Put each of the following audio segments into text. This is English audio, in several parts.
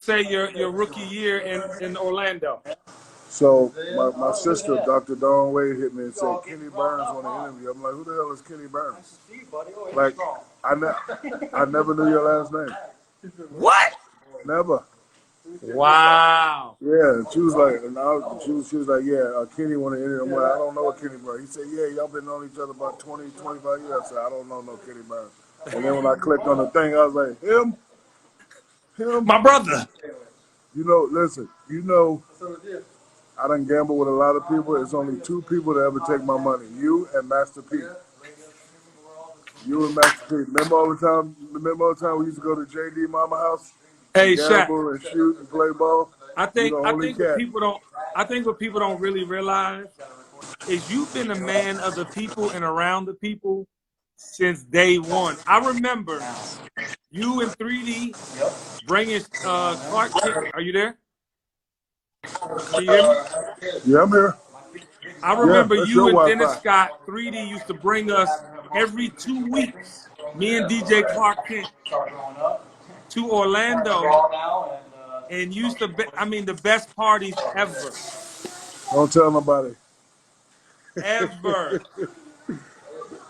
say your rookie year in Orlando? So my sister, Dr. Dawn Wade, hit me and said, Kenny Burns want to interview. I'm like, who the hell is Kenny Burns? Like, I never knew your last name. What? Never. Wow. Yeah, and she was like, she was like, yeah, Kenny want to interview. I'm like, I don't know Kenny Burns. He said, yeah, y'all been knowing each other about 20, 25 years. I said, I don't know no Kenny Burns. And then when I clicked on the thing, I was like, him? My brother. You know, listen, I done gamble with a lot of people. It's only two people that ever take my money. You and Master P. You and Master P. Remember all the time we used to go to JD Mama house Hey, and Shaq. gamble and shoot and play ball? You the I only think what cat. people don't I think what people don't really realize is you've been a man of the people and around the people since day one. I remember you in 3D bringing Clark Kent. Are you there? Can you hear me? Yeah, I'm here. I Yeah, remember that's you your and Dennis Wi-Fi. Scott, 3D, used to bring us every 2 weeks, me and DJ Clark Kent, to Orlando, and used to be, I mean, the best parties ever. Don't tell nobody. Ever.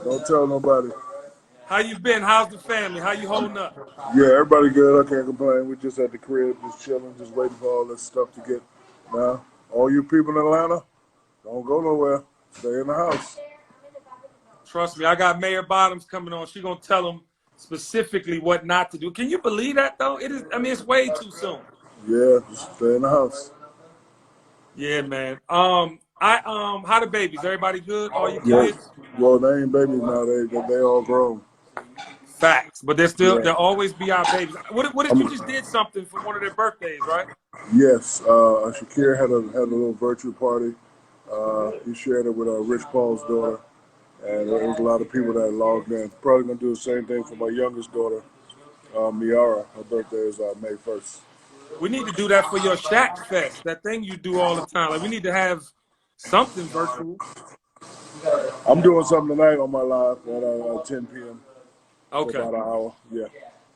Don't tell nobody. How you been? How's the family? How you holding up? Yeah, everybody good. I can't complain. We just at the crib, just chilling, just waiting for all this stuff to get. Now, all you people in Atlanta, don't go nowhere. Stay in the house. Trust me, I got Mayor Bottoms coming on. She's gonna tell them specifically what not to do. Can you believe that though? It is. I mean, it's way too soon. Yeah, just stay in the house. Yeah, man. How the babies? Everybody good? All your Yeah. kids? Well, they ain't babies now. They all grown. Facts, but Yeah. they'll always be our babies. What did you just did something for one of their birthdays, right? Yes. Shaquille had a little virtual party. He shared it with Rich Paul's daughter, and there was a lot of people that logged in. Probably gonna do the same thing for my youngest daughter, Miara. Her birthday is May 1st. We need to do that for your Shack Fest, that thing you do all the time. Like we need to have something virtual. I'm doing something tonight on my live at 10 p.m. for Okay. about an hour. Yeah,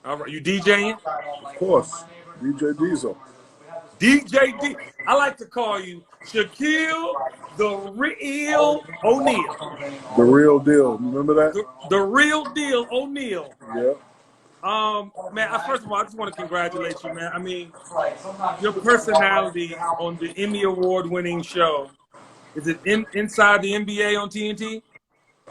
All right. You DJing? of course. DJ Diesel. DJ D. I like to call you Shaquille the Real O'Neal. The real deal. Remember that? The real deal O'Neal. Yeah. Man, first of all, I just want to congratulate you, man. I mean, your personality on the Emmy Award winning show. Is it inside the NBA on TNT?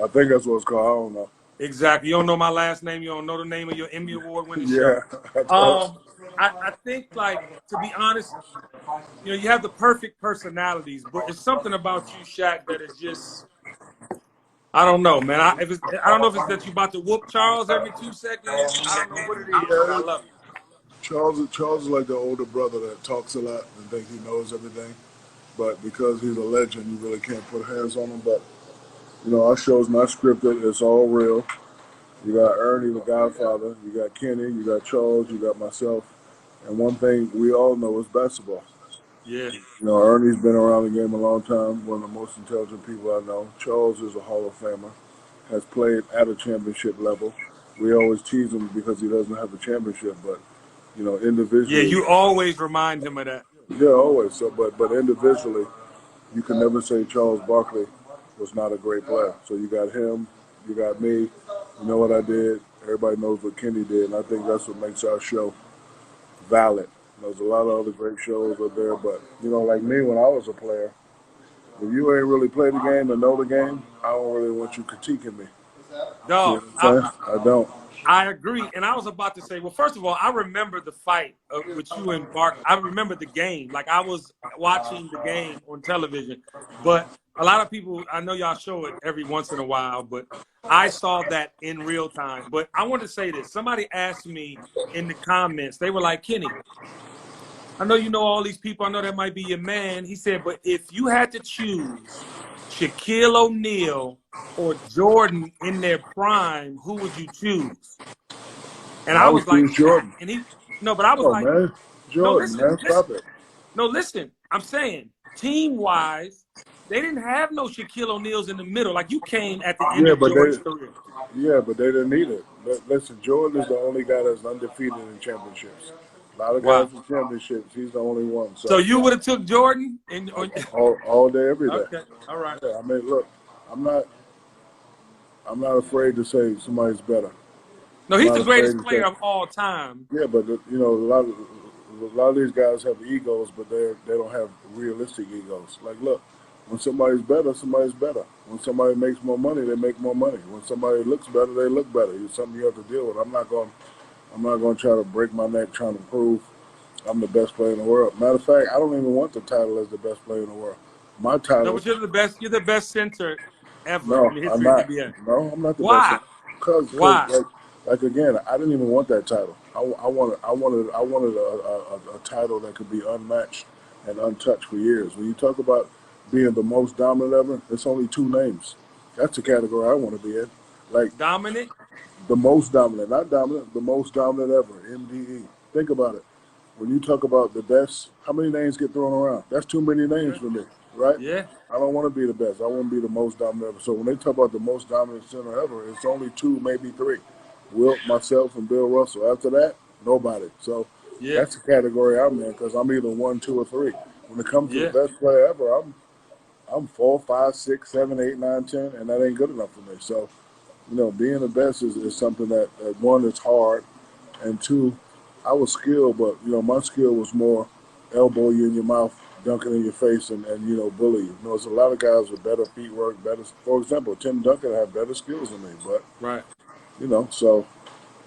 I think that's what it's called. I don't know. Exactly. You don't know my last name. You don't know the name of your Emmy Award winning Yeah. show. I think, like, to be honest, you have the perfect personalities, but it's something about you, Shaq, that is just, I don't know, man. I don't know if it's that you about to whoop Charles every 2 seconds. I don't know what it is, but I Yeah. love it. Charles is like the older brother that talks a lot and thinks he knows everything. But because he's a legend, you really can't put hands on him. But, our show's not scripted. It's all real. You got Ernie, the Godfather. You got Kenny. You got Charles. You got myself. And one thing we all know is basketball. Yeah. Ernie's been around the game a long time, one of the most intelligent people I know. Charles is a Hall of Famer, has played at a championship level. We always tease him because he doesn't have a championship, but, Yeah, individually. you always remind him of that. Yeah, always. So, but individually, you can never say Charles Barkley was not a great player. So you got him, you got me. You know what I did. Everybody knows what Kenny did, and I think that's what makes our show valid. There's a lot of other great shows up there, but like me when I was a player, if you ain't really played the game and know the game, I don't really want you critiquing me. You know Dog, what I'm saying? I don't. I agree. And I was about to say, well, first of all, I remember the fight with you and Bark. I remember the game. Like, I was watching the game on television. But a lot of people, I know y'all show it every once in a while, but I saw that in real time. But I want to say this. Somebody asked me in the comments, they were like, Kenny, I know you know all these people. I know that might be your man. He said, but if you had to choose Shaquille O'Neal or Jordan in their prime, who would you choose? And I was like, Jordan. and but I was like, man. Jordan, no, listen, stop it. No, listen, I'm saying team-wise, they didn't have no Shaquille O'Neals in the middle. Like, you came at the end of Jordan's career. Yeah, but they didn't need it. Listen, Jordan is the only guy that's undefeated in championships. A lot of Wow. guys with championships. He's the only one. So So you would have took Jordan and all day, every day. okay, all right. Yeah, I mean, look, I'm not I'm not afraid to say somebody's better. No, I'm he's not the afraid greatest to player say of all time. yeah, but a lot of these guys have egos, but they don't have realistic egos. Like, look, when somebody's better, somebody's better. When somebody makes more money, they make more money. When somebody looks better, they look better. It's something you have to deal with. I'm not going to try to break my neck trying to prove I'm the best player in the world. Matter of fact, I don't even want the title as the best player in the world. My No, title, but you're the best. You're the best center ever no, in the I'm history of the not. NBA. No, I'm not the best. Why? Cause Why? like again, I didn't even want that title. I wanted a title that could be unmatched and untouched for years. When you talk about being the most dominant ever, it's only two names. That's the category I want to be in. Like Dominant? the most dominant, not dominant, the most dominant ever. MDE. Think about it. When you talk about the best, how many names get thrown around? That's too many names Yeah. for me, right? Yeah. I don't want to be the best. I want to be the most dominant ever. So when they talk about the most dominant center ever, it's only two, maybe three. Wilt, myself, and Bill Russell. After that, nobody. So Yeah. that's the category I'm in because I'm either one, two, or three. When it comes to the Yeah. best player ever, I'm four, five, six, seven, eight, nine, 10, and that ain't good enough for me. So being the best is something that one is hard, and two, I was skilled, but my skill was more elbow you in your mouth, dunking in your face, and bully you. There's a lot of guys with better feet work, better. For example, Tim Duncan had better skills than me, but Right. so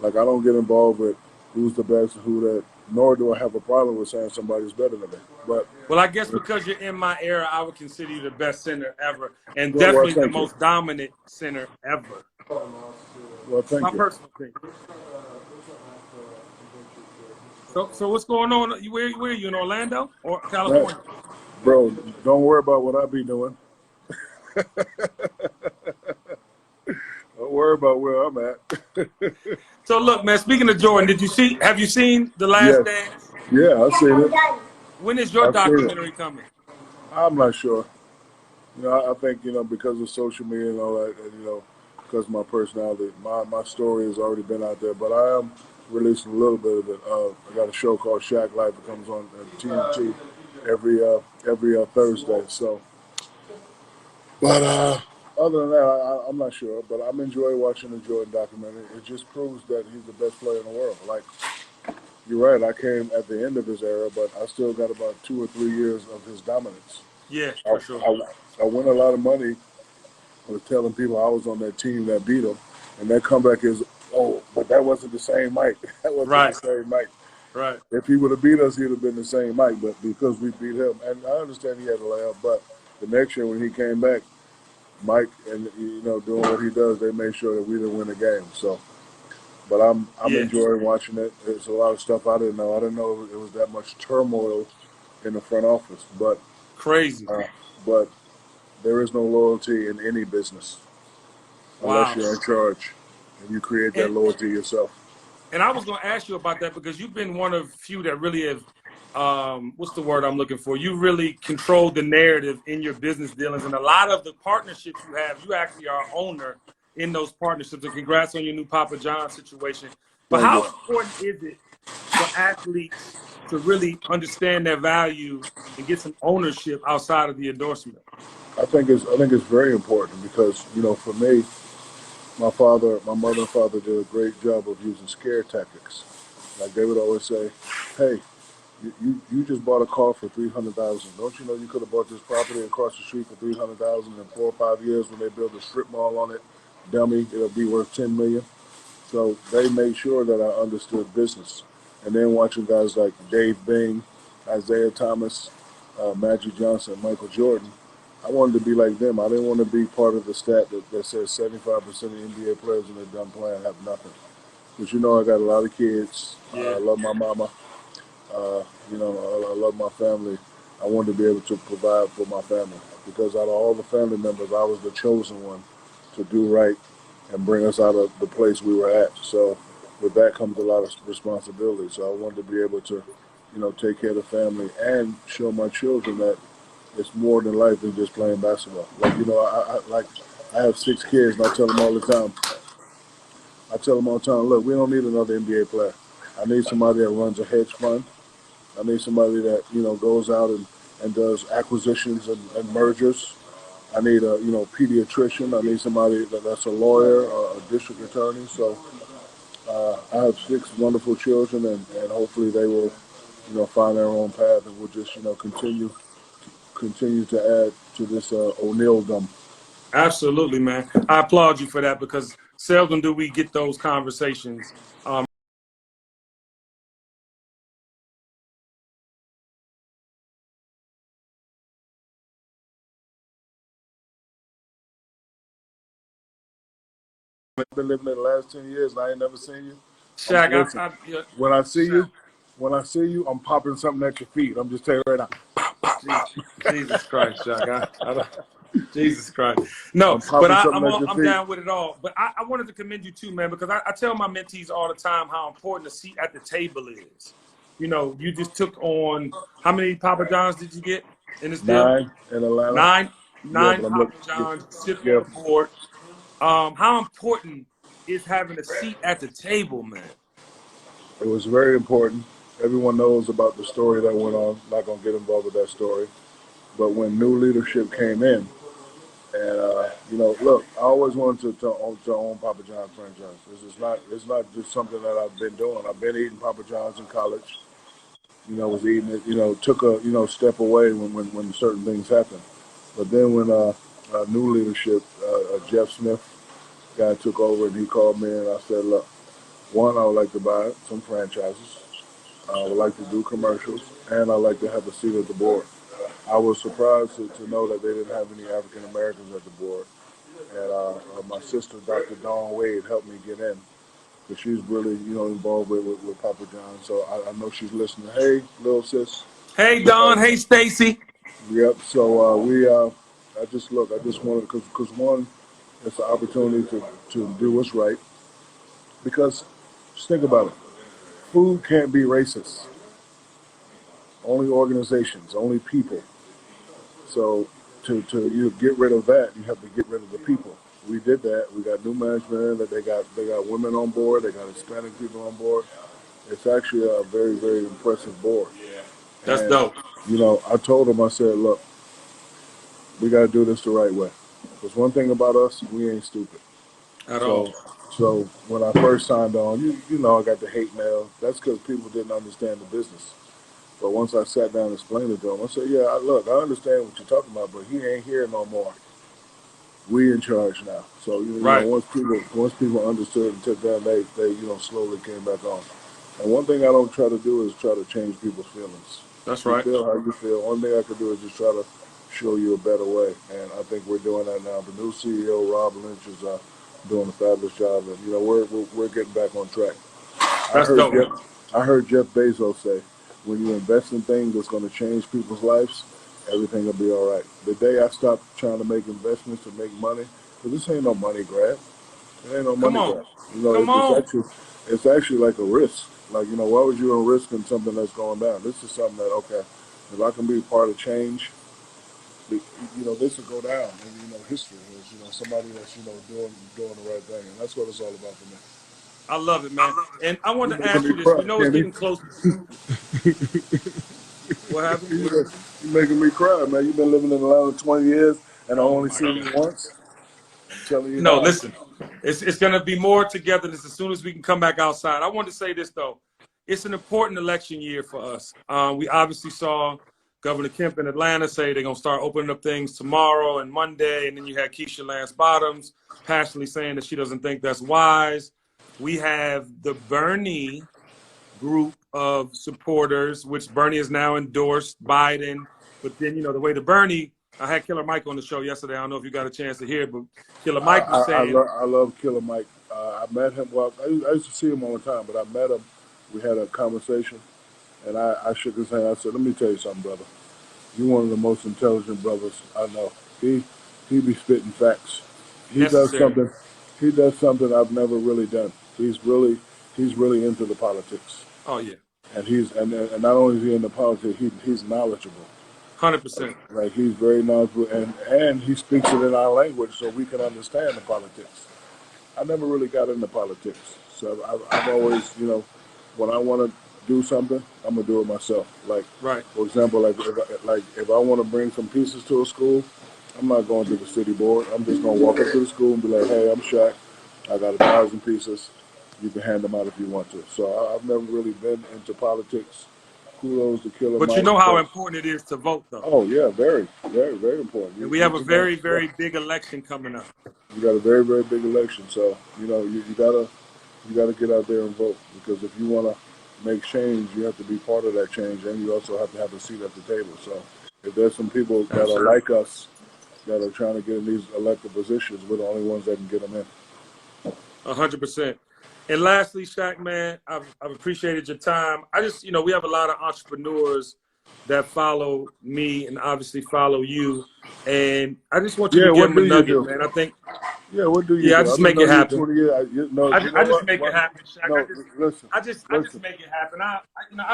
like I don't get involved with who's the best and who that. Nor do I have a problem with saying somebody's better than me. But Well, I guess because you're in my era, I would consider you the best center ever, and well, definitely the thank you. most dominant center ever. Well, thank My you. personal opinion. So what's going on? Where are you in Orlando or That, California? bro, don't worry about what I be doing. Don't worry about where I'm at. So look, man. Speaking of Jordan, Have you seen The Last Yes. Dance? Yeah, I've seen it. When is your I've seen it. documentary coming? I'm not sure. I think because of social media and all that, and because of my personality, my story has already been out there. But I am releasing a little bit of it. I got a show called Shaq Life. It comes on TNT every Thursday. So, but other than that, I'm not sure. But I'm enjoying watching the Jordan documentary. It just proves that he's the best player in the world. Like you're right, I came at the end of his era, but I still got about 2 or 3 years of his dominance. Yeah, I, for sure. I win a lot of money with telling people I was on that team that beat him, and that comeback is, oh, but that wasn't the same Mike. That wasn't the Right. same Mike. Right. If he would have beat us, he'd have been the same Mike. But because we beat him, and I understand he had a layup, but the next year when he came back, Mike and doing what he does, they made sure that we didn't win the game. So, but I'm Yeah. enjoying watching it. There's a lot of stuff I didn't know. I didn't know it was that much turmoil in the front office, Crazy. uh, but there is no loyalty in any business unless Wow. you're in charge and you create that And loyalty yourself. and I was going to ask you about that because you've been one of few that really have, what's the word I'm looking for? You really controlled the narrative in your business dealings, and a lot of the partnerships you have, you actually are owner in those partnerships. And congrats on your new Papa John situation. But Thank you. how important is it for athletes to really understand their value and get some ownership outside of the endorsement? I think it's very important because for me, my mother and father did a great job of using scare tactics. Like they would always say, "Hey, you just bought a car for 300,000. Don't you know you could have bought this property across the street for 300,000 in 4 or 5 years when they build a strip mall on it? Dummy, it'll be worth 10 million." So they made sure that I understood business. And then watching guys like Dave Bing, Isaiah Thomas, Magic Johnson, Michael Jordan, I wanted to be like them. I didn't want to be part of the stat that says 75% of NBA players when they're done playing have nothing. Because I got a lot of kids. I Yeah. love my mama. I love my family. I wanted to be able to provide for my family because out of all the family members, I was the chosen one to do right and bring us out of the place we were at. So with that comes a lot of responsibility. So I wanted to be able to, take care of the family and show my children that it's more than life than just playing basketball. Like I have 6 kids, and I tell them all the time. Look, we don't need another NBA player. I need somebody that runs a hedge fund. I need somebody that goes out and does acquisitions and mergers. I need a pediatrician. I need somebody that's a lawyer or a district attorney. So I have 6 wonderful children, and hopefully they will find their own path, and we'll just continue to add to this O'Neilldom. Absolutely, man. I applaud you for that because seldom do we get those conversations. I've been living in the last 10 years, and I ain't never seen you. Shaq, Listen, yeah, when I see Shaq, you, I'm popping something at your feet. I'm just telling you right now. Jesus Christ, Shaq. Jesus Christ. No, I'm but popping something at your I'm feet. down with it all. But I wanted to commend you too, man, because I tell my mentees all the time how important a seat at the table is. You just took on how many Papa Johns did you get in this deal? 9 in Atlanta. Nine, Yeah, nine but I'm Papa looking. Johns. You sit on Yeah, the board. How important is having a seat at the table, man? it was very important. Everyone knows about the story that went on. Not gonna get involved with that story. But when new leadership came in, and look, I always wanted to own Papa John's franchise. It's not just something that I've been doing. I've been eating Papa John's in college. Was eating it. Took a step away when certain things happened. But then when new leadership, Jeff Smith guy took over, and he called me, and I said, look, one, I would like to buy some franchises. I would like to do commercials, and I'd like to have a seat at the board. I was surprised to know that they didn't have any African Americans at the board. And my sister, Dr. Dawn Wade, helped me get in. But she's really, involved with Papa John. So I know she's listening. Hey, little sis. Hey, Don. Hey, Stacy. Yep. So I just wanted, because one, it's an opportunity to do what's right. Because just think about it. Food can't be racist. Only organizations, only people. So to get rid of that, you have to get rid of the people. We did that. We got new management. That they got women on board. They got Hispanic people on board. It's actually a very very impressive board. That's And dope. I told them, I said, look, we got to do this the right way. Because one thing about us, we ain't stupid. At all. So when I first signed on, I got the hate mail. That's because people didn't understand the business. But once I sat down and explained it to him, I said, yeah, look, I understand what you're talking about, but he ain't here no more. We in charge now. So Right. once people understood and took that, they slowly came back on. And one thing I don't try to do is try to change people's feelings. That's You right. feel how you feel. One thing I could do is just try to show you a better way. And I think we're doing that now. The new CEO, Rob Lynch, is doing a fabulous job, and we're getting back on track. I That's heard dope, man. Jeff Bezos say, when you invest in things that's going to change people's lives, everything will be all right. The day I stopped trying to make investments to make money, because this ain't no money grab. It ain't no Come money on. grab. Come on. It's actually like a risk. Like, why would you risk in something that's going down? This is something that, okay, if I can be part of change, this will go down in, history. As, somebody that's, doing the right thing. And that's what it's all about for me. I love it, man. And I You wanted to making ask me you this. cry, We know it's Kenny. getting close. What happened? You making me cry, man. You've been living in Atlanta 20 years, and I Oh only my seen you God. once. I'm telling you No, now. listen. It's gonna be more togetherness as soon as we can come back outside. I want to say this though. It's an important election year for us. We obviously saw Governor Kemp in Atlanta say they're gonna start opening up things tomorrow and Monday, and then you had Keisha Lance Bottoms passionately saying that she doesn't think that's wise. We have the Bernie group of supporters, which Bernie has now endorsed Biden. But then, the way the Bernie, I had Killer Mike on the show yesterday. I don't know if you got a chance to hear it, but Killer I, Mike was I, I, saying, love, I love Killer Mike. I met him. Well, I used to see him all the time, but I met him. We had a conversation, and I shook his hand. I said, "Let me tell you something, brother. You're one of the most intelligent brothers I know. He be spitting facts. He does necessary. something. He does something I've never really done. He's really into the politics, Oh, yeah, and and not only is he into politics, he's knowledgeable. 100%. Like he's very knowledgeable, and he speaks it in our language so we can understand the politics. I never really got into politics, so I've always when I want to do something, I'm gonna do it myself. Like, Right. for example, like if I want to bring some pieces to a school, I'm not going to the city board. I'm just gonna walk up to the school and be like, "Hey, I'm Shaq. I got 1,000 pieces. You can hand them out if you want to." So I've never really been into politics. Kudos to Killer But you Mike. know how But important it is to vote, though. oh yeah, very, very, very important. And we have a Know, very, very big election coming up. you got a very, very big election. So you gotta get out there and vote, because if you want to make change, you have to be part of that change, and you also have to have a seat at the table. So if there's some people that are Absolutely. like us that are trying to get in these elected positions, we're the only ones that can get them in. 100%. And lastly, Shaq, man, I've appreciated your time. I just, we have a lot of entrepreneurs that follow me and obviously follow you. And I just want you to Yeah, give what them a do you nugget, do? man. I think, Yeah, what do you yeah, I do? just I've been make it knowing you happen. 20 years. No, you I know just what? make it happen, Shaq. No, listen, I just listen, make it happen. I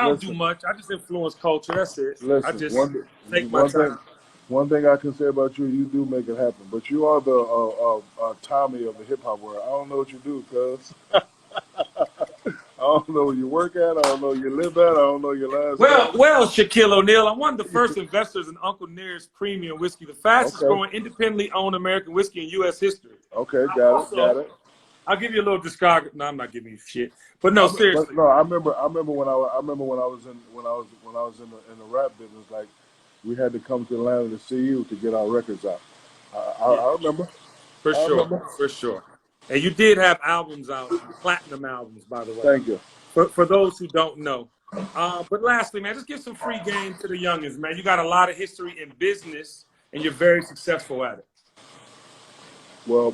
don't do listen, much. I just influence culture. That's it. I listen. just take my One thing, time. one thing I can say about you, you do make it happen. But you are the Tommy of the hip hop world. I don't know what you do, cuz. I don't know where you work at. I don't know where you live at. I don't know your last name. Well, Shaquille O'Neal, I'm one of the first investors in Uncle Nearest Premium Whiskey, the fastest Okay, growing independently owned American whiskey in U.S. history. okay, I got it, got also, it. I'll give you a little discography. No, I'm not giving you shit. But no, But seriously. no, I remember when I was in the rap business. Like, we had to come to Atlanta to see you to get our records out. Yeah, I remember. for I sure. remember. For sure. And you did have albums out, platinum albums, by the way, Thank you. for those who don't know. But lastly, man, just give some free game to the youngins, man. You got a lot of history in business, and you're very successful at it. Well,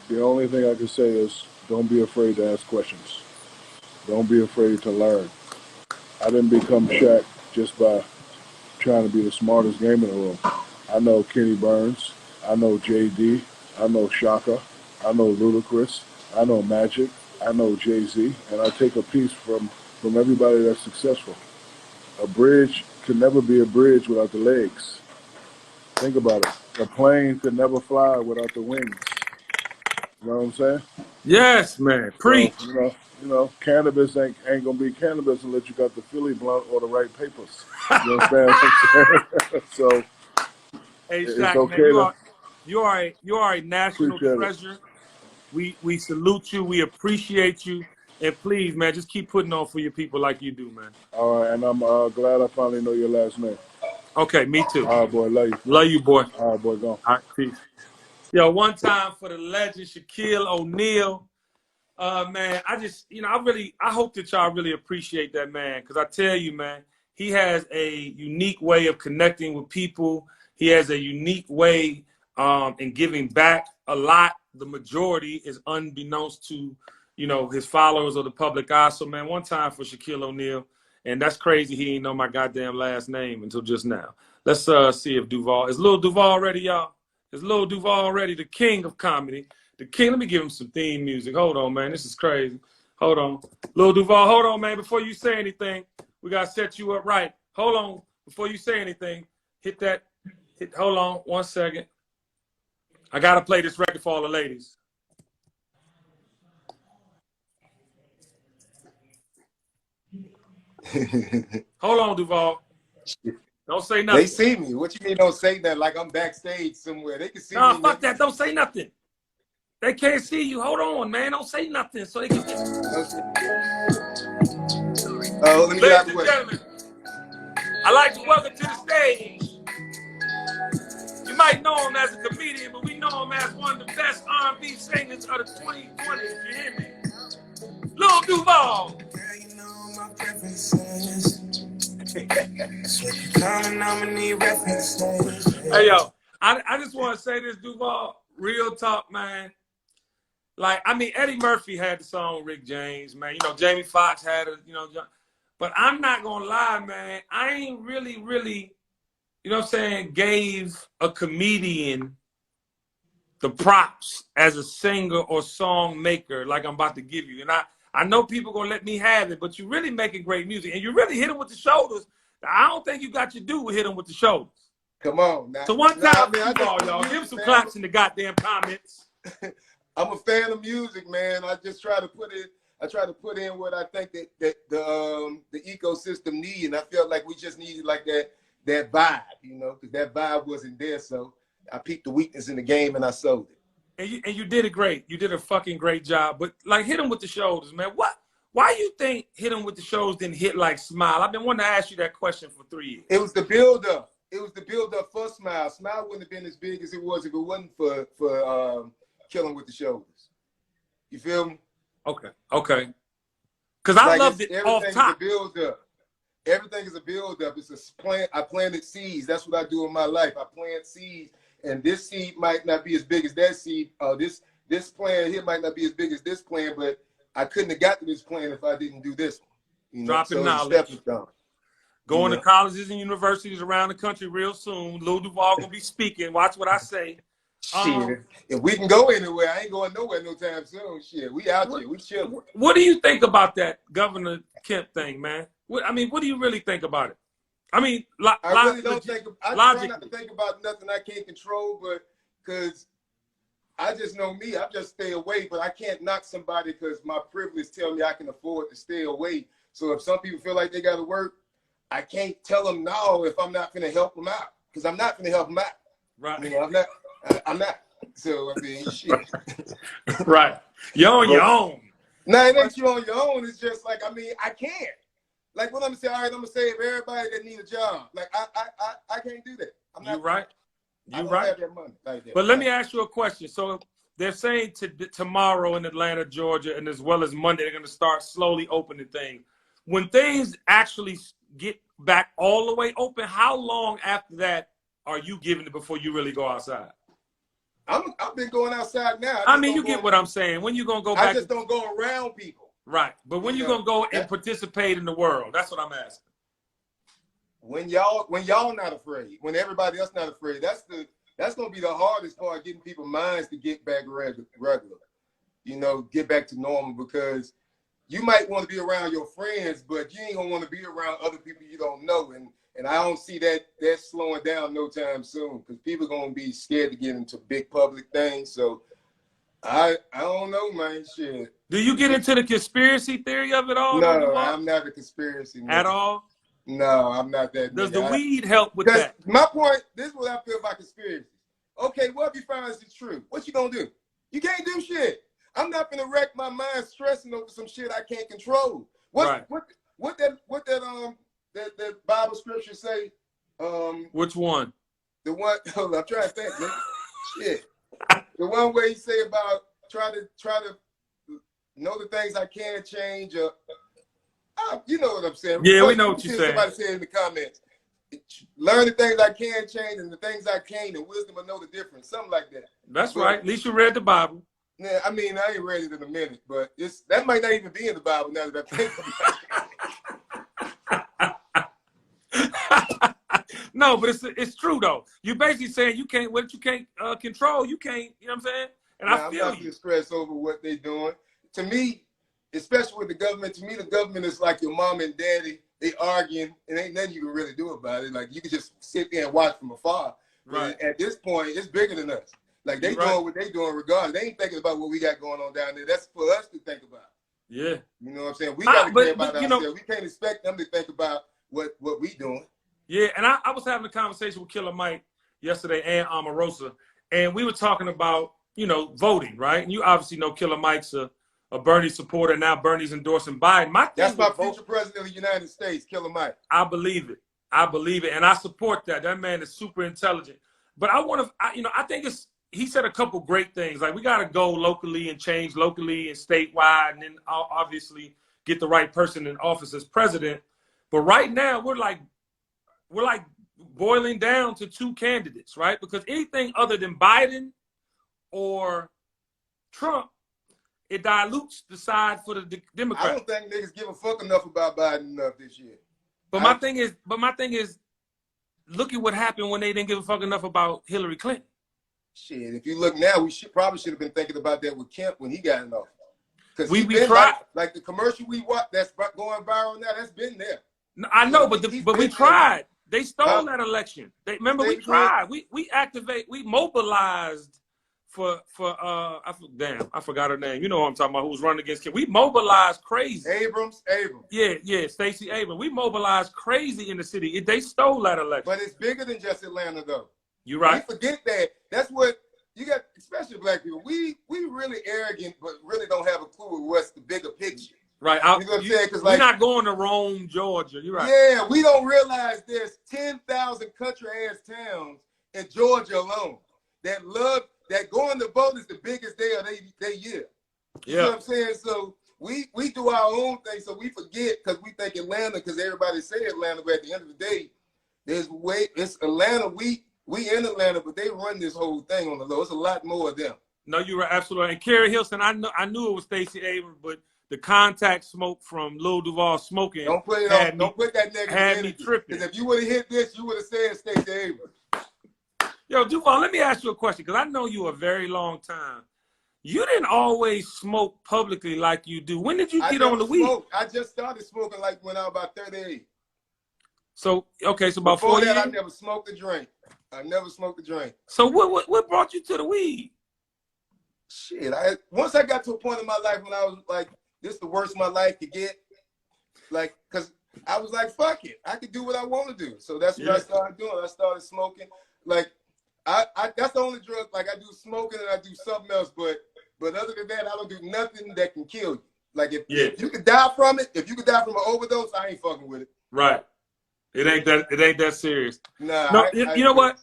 the only thing I can say is, don't be afraid to ask questions. Don't be afraid to learn. I didn't become Shaq just by trying to be the smartest game in the room. I know Kenny Burns. I know JD. I know Shaka. I know Ludacris. I know Magic. I know Jay-Z. And I take a piece from everybody that's successful. A bridge can never be a bridge without the legs. Think about it. A plane could never fly without the wings. You know what I'm saying? Yes, man. So, Preach. cannabis ain't gonna be cannabis unless you got the Philly blunt or the right papers. You understand what I'm saying? So Hey, it's Shaq, man, okay to you are a national appreciate it. treasure. We salute you. We appreciate you. And please, man, just keep putting on for your people like you do, man. All right, and I'm glad I finally know your last name. Okay, me too. All right, boy, love you. Love you, boy. All right, boy, go. All right, peace. Yo, one time for the legend Shaquille O'Neal. Man, I hope that y'all really appreciate that man, because I tell you, man, he has a unique way of connecting with people. He has a unique way in giving back a lot. The majority is unbeknownst to, his followers or the public eye. So, man, one time for Shaquille O'Neal, and that's crazy. He didn't know my goddamn last name until just now. Let's see if Duval is Lil Duval ready, y'all. Is Lil Duval ready? The king of comedy. The king, let me give him some theme music. Hold on, man. This is crazy. Hold on. Lil Duval, hold on, man. Before you say anything, we got to set you up right. Hold on. Before you say anything, hold on 1 second. I got to play this record for all the ladies. Hold on, Duval. Don't say nothing. They see me. What you mean don't say that like I'm backstage somewhere? They can see me. No, fuck that. Don't say nothing. They can't see you. Hold on, man. Don't say nothing so they can get. Oh, let me get out the way. Ladies and gentlemen, I'd like to welcome to the stage. You might know him as a comedian, but we know him as one of the best R&B singers of the 2020s. You hear me? Lil Duval. Girl, you know my preferences. So you coming, I'ma need references. Hey, yo, I just want to say this, Duval. Real talk, man. Like, I mean, Eddie Murphy had the song Rick James, man. Jamie Foxx had it, But I'm not going to lie, man. I ain't really, gave a comedian the props as a singer or song maker like I'm about to give you. And I know people going to let me have it, but you're really making great music. And you really hit them with the shoulders. I don't think you got your due with hit them with the shoulders. Come on. Now, So one time, y'all, give music, some man. claps in the goddamn comments. I'm a fan of music, man. I just try to put it to put in what I think that the ecosystem need, and I felt like we just needed like that vibe, you know, because that vibe wasn't there. So I peeped the weakness in the game and I sold it. And you did it great. You did a fucking great job. But like, hit him with the shoulders, man. Why you think Hit Him with the Shoulders didn't hit like Smile? I've been wanting to ask you that question for 3 years. It was the build up. It was the build up for Smile. Smile wouldn't have been as big as it was if it wasn't for Killing with the Shoulders. You feel me? Okay. Because I loved it off top. Everything is a build up. Everything is a build up. It's a plant. I planted seeds. That's what I do in my life. I plant seeds, and this seed might not be as big as that seed. This plant here might not be as big as this plant, but I couldn't have got to this plant if I didn't do this one. You know? Dropping knowledge. Going to colleges and universities around the country real soon. Lil Duval gonna be speaking. Watch what I say. Shit. If we can go anywhere, I ain't going nowhere no time soon. Shit, we out here. We chilling. What do you think about that Governor Kemp thing, man? What do you really think about it? I mean, I really don't think. I try not to think about nothing I can't control, but because I just know me, I just stay away. But I can't knock somebody because my privilege tell me I can afford to stay away. So if some people feel like they got to work, I can't tell them no if I'm not going to help them out, because I'm not going to help them out. Right. You know, I'm not. So I mean, shit. Right. You're on your own. No, it ain't you on your own. It's just like, I mean, I can't. Like when I'm saying, all right, I'm gonna save everybody that need a job. Like I can't do that. I'm not. You right. You right. Have that money like that. But let me ask you a question. So they're saying tomorrow in Atlanta, Georgia, and as well as Monday, they're going to start slowly opening things. When things actually get back all the way open, how long after that are you giving it before you really go outside? I've been going outside now. I mean, you get what I'm saying. When you going to go back? I just don't go around people. Right. But when you going to go and participate in the world? That's what I'm asking. When y'all not afraid, when everybody else not afraid, that's gonna be the hardest part, getting people's minds to get back regular. You know, get back to normal, because you might want to be around your friends, but you ain't gonna want to be around other people you don't know. And I don't see that slowing down no time soon, because people are gonna be scared to get into big public things. So I don't know, man. Shit. Do you get into the conspiracy theory of it all? No, I'm not a conspiracy man. At all. No, I'm not that. Does the weed help with that? My point, this is what I feel about conspiracy. Okay, what if you find it's true? What you gonna do? You can't do shit. I'm not gonna wreck my mind stressing over some shit I can't control. What that Bible scripture say? Which one? The one. Hold on, I'm trying to think. Man. Shit. The one where he say about try to know the things I can change. You know what I'm saying? Yeah, we know what you're saying. Somebody said in the comments, learn the things I can change and the things I can't, and wisdom will know the difference. Something like that. That's right. At least you read the Bible. Yeah, I mean, I ain't read it in a minute, but that might not even be in the Bible now that I think about it. No, but it's true though. You're basically saying you can't control. You can't. You know what I'm saying? And I feel I'm not stressed over what they're doing. To me, especially with the government, to me, the government is like your mom and daddy. They arguing, and ain't nothing you can really do about it. Like, you can just sit there and watch from afar. Right. And at this point, it's bigger than us. Like, they doing what they doing regardless. They ain't thinking about what we got going on down there. That's for us to think about. Yeah. You know what I'm saying? We got to care about ourselves. We can't expect them to think about what we doing. Yeah, and I was having a conversation with Killer Mike yesterday and Omarosa, and we were talking about, voting, right? And you obviously know Killer Mike's a Bernie supporter. Now Bernie's endorsing Biden. That's my future president of the United States, Killer Mike. I believe it. And I support that. That man is super intelligent. But I think he said a couple great things. Like, we got to go locally and change locally and statewide, and then obviously get the right person in office as president. But right now, we're like boiling down to two candidates, right? Because anything other than Biden or Trump, it dilutes the side for the Democrats. I don't think niggas give a fuck enough about Biden enough this year. But my thing is, look at what happened when they didn't give a fuck enough about Hillary Clinton. Shit, if you look now, we probably should have been thinking about that with Kemp when he got in office. Because we tried. Like the commercial we watched that's going viral now, that's been there. I know, but we tried. They stole that election. We tried. We mobilized I forgot her name. You know what I'm talking about, who was running against Kim. We mobilized crazy. Abrams. Yeah, Stacey Abrams. We mobilized crazy in the city. They stole that election. But it's bigger than just Atlanta, though. You're right. We forget that. That's what you got, especially black people. We really arrogant, but really don't have a clue of what's the bigger picture. Right. You know what I'm saying? Because we're not going to Rome, Georgia. You're right. Yeah, we don't realize there's 10,000 country-ass towns in Georgia alone that going to vote is the biggest day of their year. You know what I'm saying? So we do our own thing, so we forget because we think Atlanta, because everybody say Atlanta, but at the end of the day, it's Atlanta. We in Atlanta, but they run this whole thing on the low. It's a lot more of them. No, you were absolutely right. And Carrie Hilson, I knew it was Stacey Abrams, but the contact smoke from Lil Duval smoking. Don't put it on. Don't put that negative had energy. me tripping. Because if you would have hit this, you would have said Stacey Abrams. Yo, Duval, let me ask you a question, because I know you a very long time. You didn't always smoke publicly like you do. When did you get on the weed? I just started smoking like when I was about 38. So, okay, so about Before 4 that, years? I never smoked a drink. I never smoked a drink. So what brought you to the weed? Shit, once I got to a point in my life when I was like, this is the worst my life could get. Like, because I was like, fuck it. I could do what I want to do. So that's what I started doing. I started smoking. Like, that's the only drug. Like, I do smoking and I do something else. But other than that, I don't do nothing that can kill you. Like, if you could die from it, if you could die from an overdose, I ain't fucking with it. Right. It ain't that serious. Nah. No, you know what?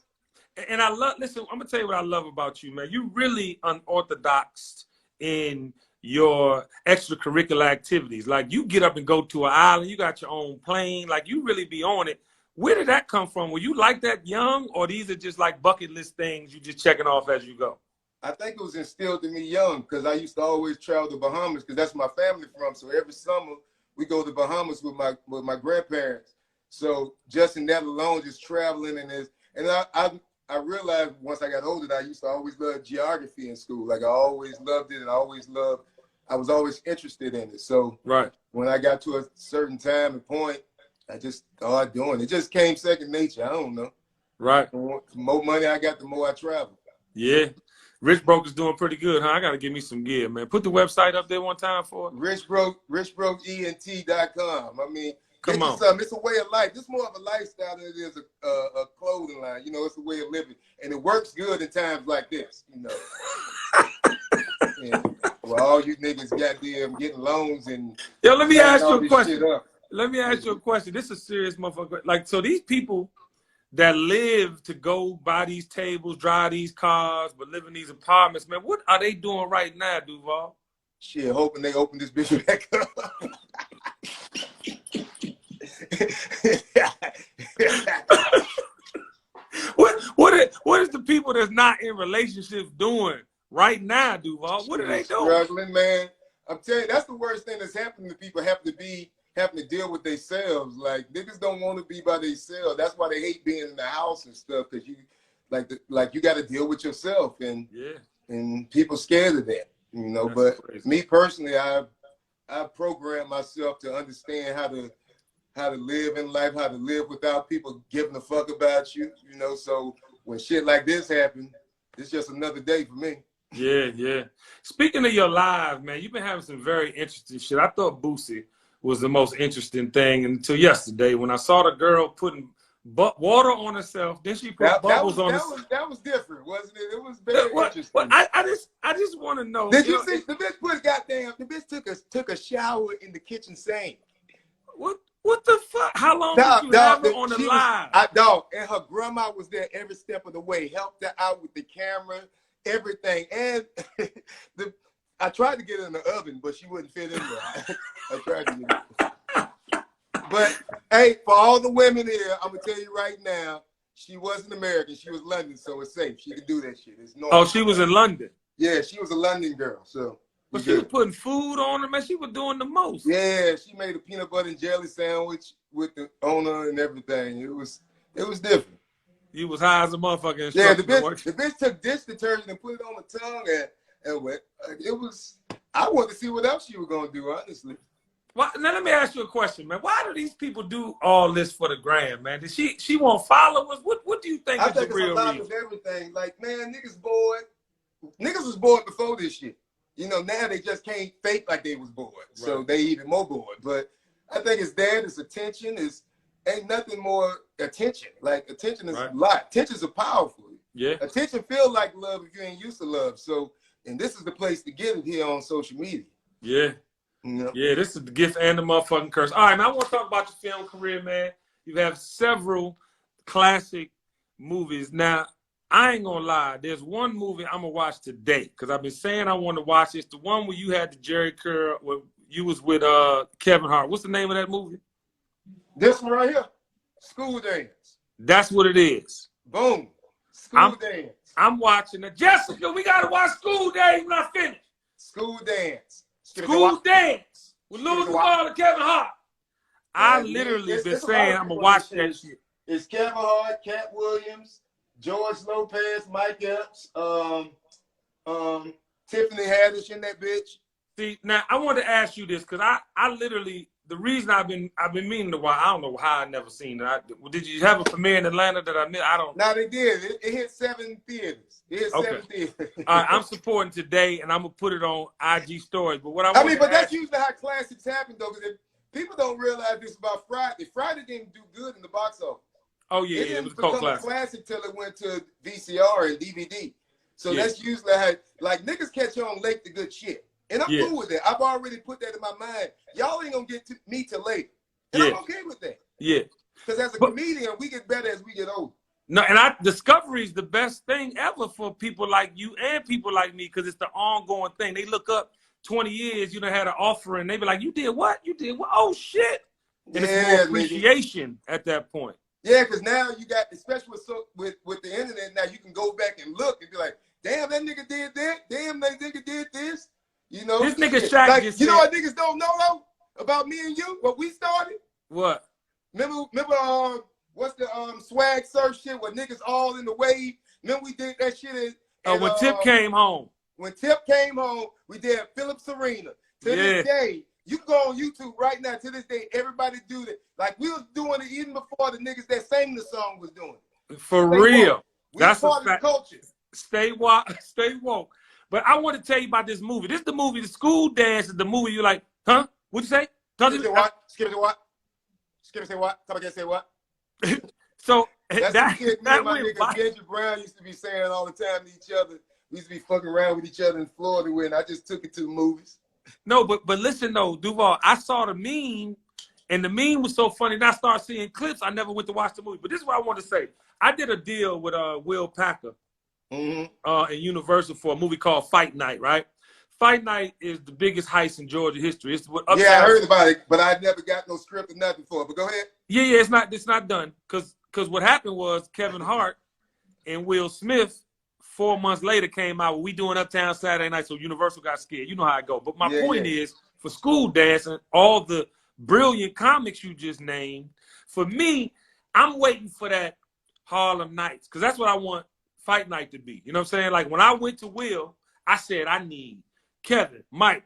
And listen, I'm gonna tell you what I love about you, man. You really unorthodox in your extracurricular activities. Like, you get up and go to an island, you got your own plane, like, you really be on it. Where did that come from? Were you like that young, or these are just like bucket list things you just checking off as you go? I think it was instilled in me young, because I used to always travel to Bahamas, because that's where my family from. So every summer we go to Bahamas with my grandparents. So just in that alone, just traveling I realized once I got older that I used to always love geography in school. Like, I always loved it, and I was always interested in it. So when I got to a certain time and point, I just started doing it. It just came second nature. I don't know. Right. The more money I got, the more I travel. Yeah. Rich Broke is doing pretty good, huh? I got to give me some gear, man. Put the website up there one time for it. richbrokeent.com. I mean, come on. It's a way of life. It's more of a lifestyle than it is a clothing line. You know, it's a way of living. And it works good in times like this, you know. Well, all you niggas goddamn getting loans and... Yo, let me ask you a question. Let me ask you a question. This is a serious motherfucker. Like, so these people that live to go buy these tables, drive these cars, but live in these apartments, man, what are they doing right now, Duval? Shit, hoping they open this bitch back up. What is the people that's not in relationships doing right now, Duval? What are they doing? Struggling, man. I'm telling you, that's the worst thing that's happening to people. Having to deal with themselves. Like, niggas don't want to be by themselves. That's why they hate being in the house and stuff, because you you got to deal with yourself, and people scared of that, you know. That's crazy. Me personally, I programmed myself to understand how to live in life, how to live without people giving a fuck about you, you know. So when shit like this happen, it's just another day for me. Yeah. Speaking of your live, man, you've been having some very interesting shit. I thought Boosie was the most interesting thing until yesterday when I saw the girl putting water on herself. Then she put bubbles on herself. That was different, wasn't it? It was very interesting. Well, I just want to know. Did you see the bitch put the bitch took a shower in the kitchen sink? What the fuck? How long did you have her on the live? And her grandma was there every step of the way, helped her out with the camera, everything. And I tried to get her in the oven, but she wouldn't fit in there. I tried to get her. But hey, for all the women here, I'm gonna tell you right now, she wasn't American. She was London, so it's safe. She could do that shit. It's normal. Oh, she was in London. Yeah, she was a London girl. So. But she was putting food on her, man. She was doing the most. Yeah, she made a peanut butter and jelly sandwich with the owner and everything. It was different. You was high as a motherfucker. Yeah, the bitch took dish detergent and put it on the tongue and went. It was. I wanted to see what else she was gonna do, honestly. Well, now let me ask you a question, man. Why do these people do all this for the gram, man? Did she want followers? What do you think is the real reason? I think it's a lot of everything. Like, man, niggas bored. niggas was bored before this shit. You know, now they just can't fake like they was bored. Right. So they even more bored. But I think it's that, it's attention, ain't nothing more attention. Like attention is a lot. Attentions are powerful. Yeah. Attention feel like love if you ain't used to love. So, and this is the place to get it here on social media. Yeah. Yeah, this is the gift and the motherfucking curse. All right, man, I want to talk about your film career, man. You have several classic movies. Now, I ain't gonna lie. There's one movie I'm gonna watch today because I've been saying I want to watch. It's the one where you had the Jerry curl. Where you was with Kevin Hart. What's the name of that movie? This one right here, School Dance. That's what it is. Boom, School Dance. I'm watching it. Jessica, we gotta watch School Dance when I finish. School Dance. School Dance with Louis Duval and Kevin Hart. I literally been saying I'm gonna watch that shit. It's Kevin Hart, Cat Williams, George Lopez, Mike Epps, Tiffany Haddish in that bitch. See, now I want to ask you this because I literally, the reason I've been meaning to watch. I don't know how I never seen it. Did you have a premiere in Atlanta that I missed? I don't. No, they did. It hit 7 theaters. It hit 7 theaters. All right, I'm supporting today, and I'm gonna put it on IG stories. But what that's usually how classics happen, though, because people don't realize this about Friday. Friday didn't do good in the box office. Oh yeah, it was a cult classic till it went to VCR and DVD. So that's usually how, like, niggas catch on late to good shit. And I'm cool with that. I've already put that in my mind. Y'all ain't gonna get to me till later. And I'm okay with that. Yeah. Because as a comedian, we get better as we get older. No, and Discovery is the best thing ever for people like you and people like me because it's the ongoing thing. They look up 20 years, you done had an offering. They be like, you did what? You did what? Oh, shit. And it's more appreciation at that point. Yeah, because now you got, especially with the internet, now you can go back and look and be like, damn, that nigga did that. Damn, that nigga did this. You know, this nigga Shaq like, just you know what niggas don't know though about me and you? What we started? What? Remember what's the swag surf shit where niggas all in the wave? Remember we did that shit when Tip came home. When Tip came home, we did Philip Serena. To this day, you can go on YouTube right now. To this day, everybody do that. Like we was doing it even before the niggas that sang the song was doing it. For real. That's part of the culture. Stay woke. But I want to tell you about this movie. This is the movie, The School Dance is the movie you're like, huh? What'd you say? Skip it, what? Say what? Come again, say what? So that's the shit me and my nigga Benji Brown used to be saying all the time to each other. We used to be fucking around with each other in Florida when I just took it to the movies. No, but listen though, Duval, I saw the meme, and the meme was so funny. And I started seeing clips. I never went to watch the movie. But this is what I want to say. I did a deal with Will Packer. In Universal for a movie called Fight Night, right? Fight Night is the biggest heist in Georgia history. It's what I heard about it, but I never got no script or nothing for it. But go ahead. Yeah, it's not done because what happened was Kevin Hart and Will Smith 4 months later came out. We doing Uptown Saturday Night, so Universal got scared. You know how it go. But my point is, for School Dancing, all the brilliant comics you just named. For me, I'm waiting for that Harlem Nights because that's what I want Fight Night to be. You know what I'm saying? Like when I went to Will, I said I need Kevin, Mike,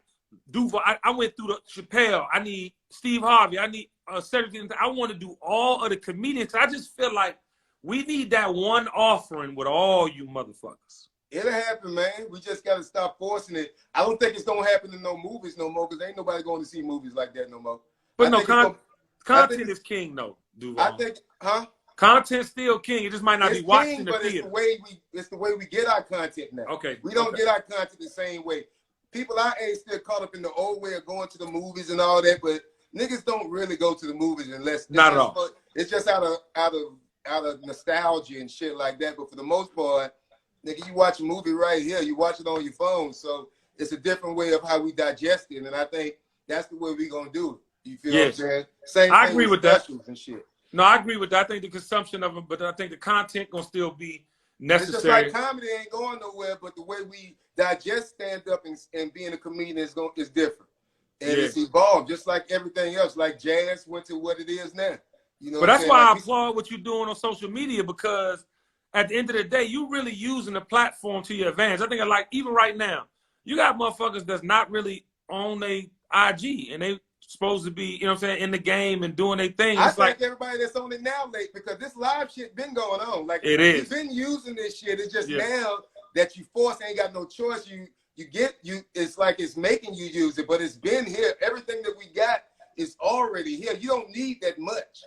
Duval. I went through the Chappelle. I need Steve Harvey. I need Cedric. I want to do all of the comedians. I just feel like we need that one offering with all you motherfuckers. It'll happen, man. We just got to stop forcing it. I don't think it's going to happen in no movies no more because ain't nobody going to see movies like that no more. But content is king, though, Duval. I think, huh? Content's still king. It just might not be watched in the theater. It's the way we get our content now. Okay. We don't get our content the same way. People our age still caught up in the old way of going to the movies and all that, but niggas don't really go to the movies unless not at all. It's just out of nostalgia and shit like that. But for the most part, nigga, you watch a movie right here, you watch it on your phone. So it's a different way of how we digest it, and I think that's the way we gonna do it. You feel what I'm saying? Same I agree with that. And shit. No, I agree with that. I think the consumption of them, but I think the content gonna still be necessary. It's just like comedy ain't going nowhere, but the way we digest stand up and being a comedian is different. And it's evolved, just like everything else. Like jazz went to what it is now. You know. But that's why I applaud what you're doing on social media because at the end of the day, you really using the platform to your advantage. I think like even right now, you got motherfuckers that's not really on their IG and they supposed to be, you know what I'm saying, in the game and doing their thing. I think everybody that's on it now late because this live shit been going on. Like it is. We've been using this shit. It's just now that you force, ain't got no choice. It's like it's making you use it, but it's been here. Everything that we got is already here. You don't need that much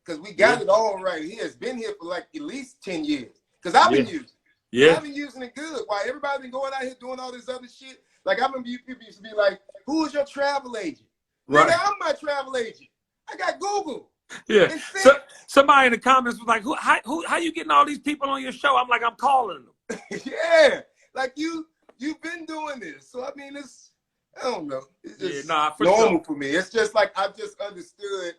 because we got it all right here. It's been here for like at least 10 years. Because I've been using it. Yeah. I've been using it good. Why everybody been going out here doing all this other shit? Like I remember people used to be like, "Who is your travel agent?" Right. Nigga, I'm my travel agent. I got Google. Yeah. So somebody in the comments was like, how you getting all these people on your show? I'm like, I'm calling them. Yeah. Like you've been doing this. So I mean I don't know. It's just normal for me. It's just like I just understood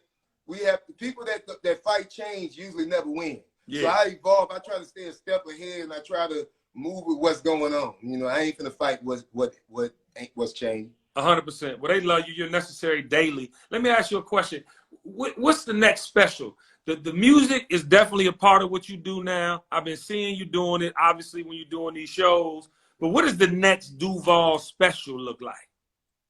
we have the people that fight change usually never win. Yeah. So I evolve. I try to stay a step ahead and I try to move with what's going on. You know, I ain't gonna fight what's changing. 100%. Well, they love you. You're necessary daily. Let me ask you a question. What's the next special? The music is definitely a part of what you do now. I've been seeing you doing it, obviously, when you're doing these shows. But what does the next Duval special look like?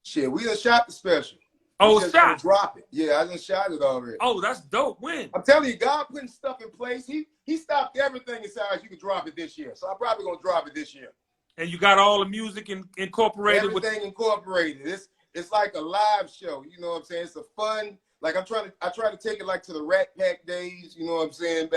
Shit, we done shot the special. Oh, shot. Drop it. Yeah, I done shot it already. Oh, that's dope. When? I'm telling you, God putting stuff in place. He stopped everything and said, you can drop it this year. So I'm probably gonna drop it this year. And you got all the music incorporated. Everything incorporated. It's like a live show. You know what I'm saying? It's a fun. Like I try to take it like to the Rat Pack days. You know what I'm saying?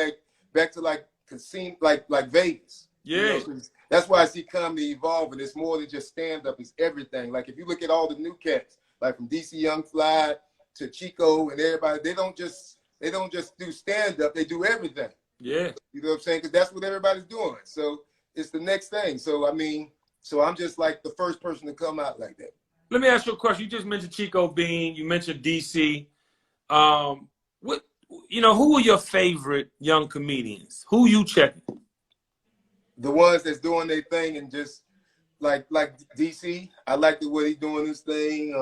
Back to like casino, like Vegas. Yeah. You know, that's why I see comedy evolving. It's more than just stand up. It's everything. Like if you look at all the new cats, like from DC Young Fly to Chico and everybody, they don't just do stand up. They do everything. Yeah. You know what I'm saying? Because that's what everybody's doing. So it's the next thing. So I mean, I'm just like the first person to come out like that. Let me ask you a question. You just mentioned Chico Bean. You mentioned DC. Who are your favorite young comedians? Who you checking? The ones that's doing their thing and just like DC. I like the way he's doing this thing.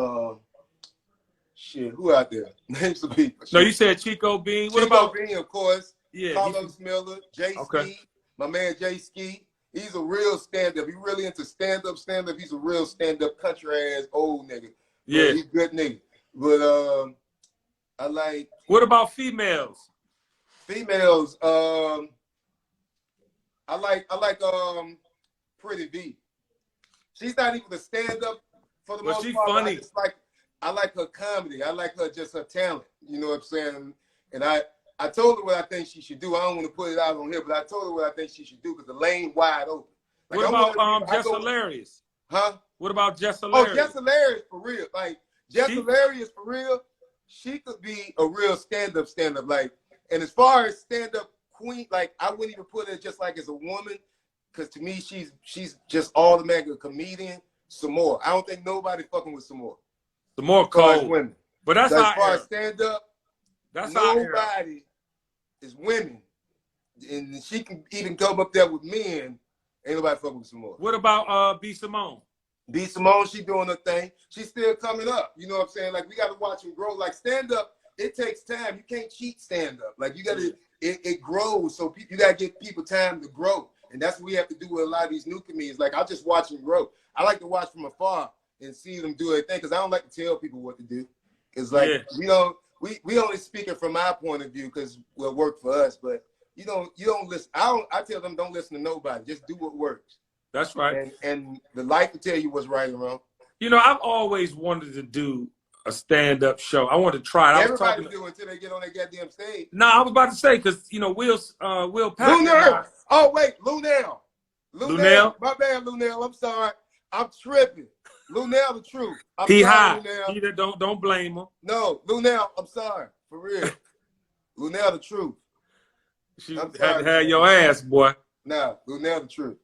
Shit, who out there? Name some people. No, you said Chico Bean. What Chico about Bean, of course. Yeah. Carlos Miller, Jay Ski, my man Jay Ski. He's a real stand-up. He really into stand-up. He's a real stand-up country-ass old nigga. Yeah. But he's a good nigga. But I like... What about females? Females, I like Pretty V. She's not even a stand-up for the most part. Funny. I like her comedy. I like her talent. You know what I'm saying? And I told her what I think she should do. I don't want to put it out on here, but I told her what I think she should do because the lane wide open. Like, what about Jess Hilarious? Huh? What about Jess Hilarious? Oh, Jess Hilarious for real. Like Jess Hilarious for real. She could be a real stand-up. Like, and as far as stand-up queen, like I wouldn't even put her just like as a woman, because to me she's just automatically a comedian. Some more. I don't think nobody fucking with some more. The more cold women. But that's as far as stand-up, that's nobody is women. And she can even come up there with men. Ain't nobody fucking with some more. What about B. Simone? B. Simone, she doing her thing. She's still coming up. You know what I'm saying? Like we gotta watch him grow. Like stand-up, it takes time. You can't cheat stand-up. Like you gotta it grows. So you gotta give people time to grow. And that's what we have to do with a lot of these new comedians. Like I just watch them grow. I like to watch from afar and see them do their thing because I don't like to tell people what to do. It's like we only speaking from our point of view because what work for us, but you don't listen. I tell them don't listen to nobody. Just do what works. That's right. And the life will tell you what's right and wrong. You know, I've always wanted to do a stand-up show. I wanted to try it. Everybody do until they get on that goddamn stage. No, I was about to say because Will Packer. Lunel. Oh wait, Lunel. Lunel. My bad, Lunel. I'm sorry. I'm tripping. Lunel, the truth. He high. Don't blame him. No, Lunel. I'm sorry. For real. Lunel, the truth. She had to have your ass, boy. Nah, Lunel, the truth.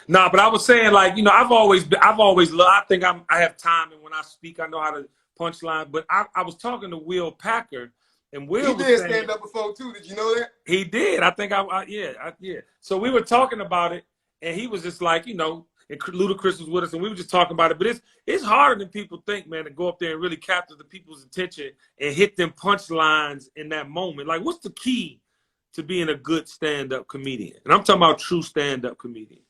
Nah, but I was saying, like, you know, I've always loved. I think I have time, and when I speak, I know how to punchline. But I was talking to Will Packer, and Will did stand up before too. Did you know that? He did. I think yeah. So we were talking about it, and he was just like, you know, and Ludacris was with us, and we were just talking about it. But it's harder than people think, man, to go up there and really capture the people's attention and hit them punchlines in that moment. Like, what's the key to being a good stand-up comedian? And I'm talking about true stand-up comedian.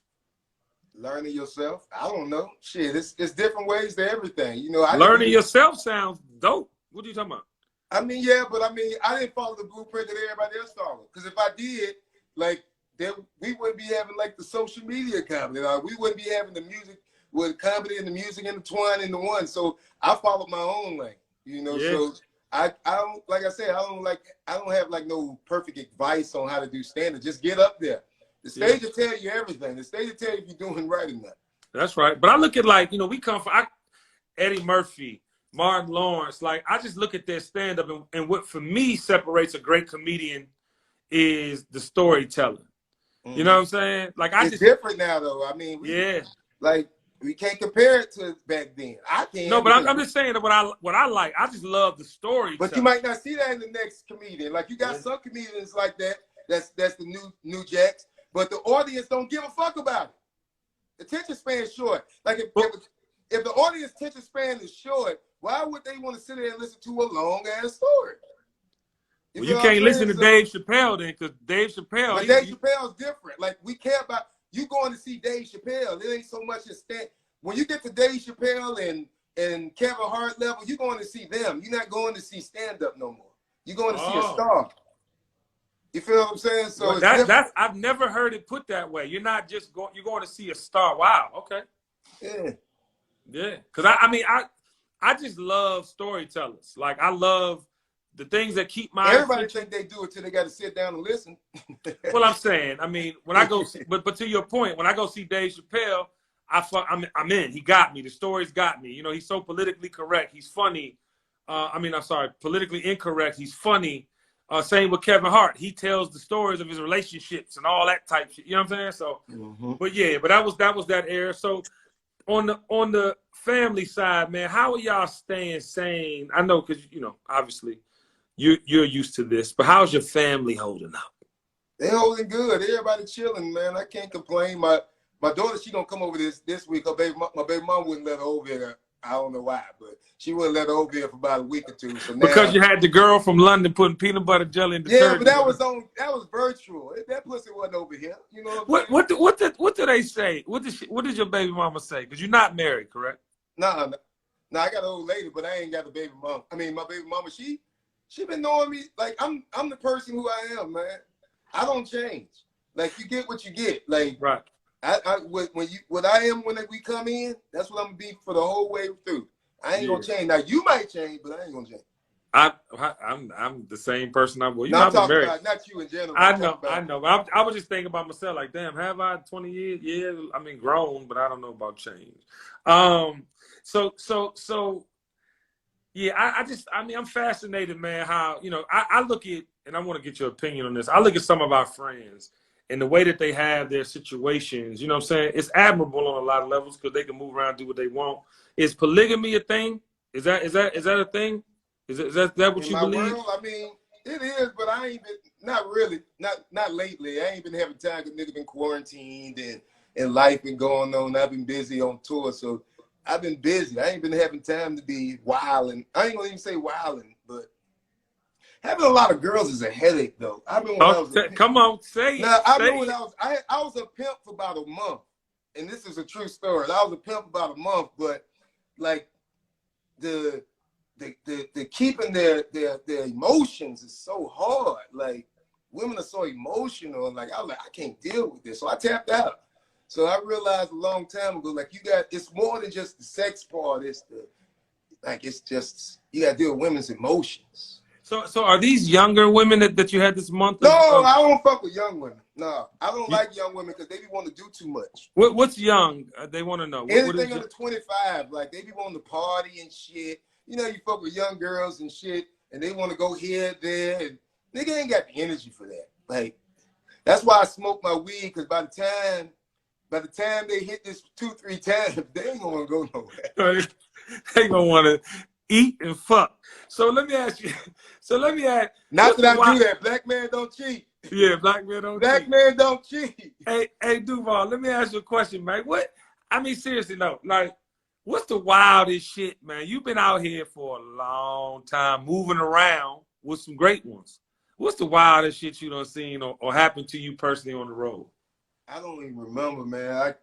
Learning yourself. I don't know. Shit, it's different ways to everything. You know, learning yourself sounds dope. What are you talking about? I mean, yeah, but I mean, I didn't follow the blueprint that everybody else followed. Because if I did, like then we wouldn't be having like the social media comedy. Like, we wouldn't be having the music with comedy and the music intertwined into one. So I followed my own lane, you know. Yeah. So I don't, like I said, I don't have like no perfect advice on how to do stand-up. Just get up there. The stage will tell you everything. The stage will tell you if you're doing right or not. That's right. But I look at, like, you know, we come from Eddie Murphy, Martin Lawrence. Like, I just look at their stand-up, and what for me separates a great comedian is the storytelling. You know what I'm saying? Like, It's different now, though. I mean, like, we can't compare it to back then. I can't. No, but I'm just saying that what I like, I just love the story. But you might not see that in the next comedian. Like, you got some comedians like that. That's the new jacks. But the audience don't give a fuck about it. Attention span is short. Like, if the audience attention span is short, why would they want to sit there and listen to a long ass story? You can't listen to Dave Chappelle then, because Dave Chappelle. But Dave Chappelle's different. Like, we care about you going to see Dave Chappelle. It ain't so much as when you get to Dave Chappelle and Kevin Hart level, you're going to see them. You're not going to see stand up no more. You're going to see a star. You feel what I'm saying? So that's I've never heard it put that way. You're not just going. You're going to see a star. Wow. Okay. Yeah. Because I just love storytellers. Like, I love the things that keep my everybody think they do it till they got to sit down and listen. Well, I'm saying, I mean, when I go see, but to your point, when I go see Dave Chappelle, I'm in. He got me. The story's got me. You know, he's so politically correct. He's funny. I'm sorry, politically incorrect. He's funny. Same with Kevin Hart. He tells the stories of his relationships and all that type shit. You know what I'm saying? So, but yeah, but that was that era. So on the family side, man, how are y'all staying sane? I know, because, you know, obviously you're used to this, but how's your family holding up? They holding good. Everybody chilling, man. I can't complain. My daughter, she gonna come over this week. My baby mom wouldn't let her over here. I don't know why, but she wouldn't let her over here for about a week or two. So now, because you had the girl from London putting peanut butter jelly in the but that was virtual. That pussy wasn't over here. You know what do they say? What did your baby mama say? Because you're not married, correct? Nah, I got an old lady, but I ain't got a baby mom. I mean, my baby mama, she been knowing me. Like, I'm the person who I am, man. I don't change. Like, you get what you get. Like, right. What I am when we come in, that's what I'm gonna be for the whole way through. I ain't gonna change. Now, you might change, but I ain't gonna change. I'm the same person I was. No, I'm talking about not you in general. I know. But I was just thinking about myself. Like, damn, have I 20 years? Yeah, I mean, grown, but I don't know about change. So yeah, I'm fascinated, man. How, you know, I look at, and I want to get your opinion on this. I look at some of our friends and the way that they have their situations. You know what I'm saying? It's admirable on a lot of levels because they can move around, do what they want. Is polygamy a thing? Is that a thing? Is that what in you my believe? World, I mean, it is, but I ain't been, not really, not lately. I ain't been having time because nigga been quarantined and life been going on. I've been busy on tour, so I've been busy. I ain't been having time to be wilding. I ain't gonna even say wilding, but having a lot of girls is a headache, though. I remember when I was come on, say now, it. I remember when I was a pimp for about a month, and this is a true story. I was a pimp about a month, but like the keeping their emotions is so hard. Like, women are so emotional, and like I was like, I can't deal with this, so I tapped out. So I realized a long time ago, like, it's more than just the sex part. It's just you got to deal with women's emotions. So are these younger women that you had this month? No, I don't fuck with young women. No, I don't like young women because they be wanting to do too much. What's young? They want to know. Anything under 25, like they be wanting to party and shit. You know, you fuck with young girls and shit, and they want to go here, there, and nigga ain't got the energy for that. Like, that's why I smoke my weed, because by the time they hit this 2-3 times, they ain't gonna go nowhere. They gonna want to eat and fuck. So let me ask you. Not that I do that. Black man don't cheat. Yeah, black man don't cheat. Black man don't cheat. Hey, Duval, let me ask you a question, man. Seriously, no, like, what's the wildest shit, man? You've been out here for a long time, moving around with some great ones. What's the wildest shit you done seen or happened to you personally on the road? I don't even remember, man.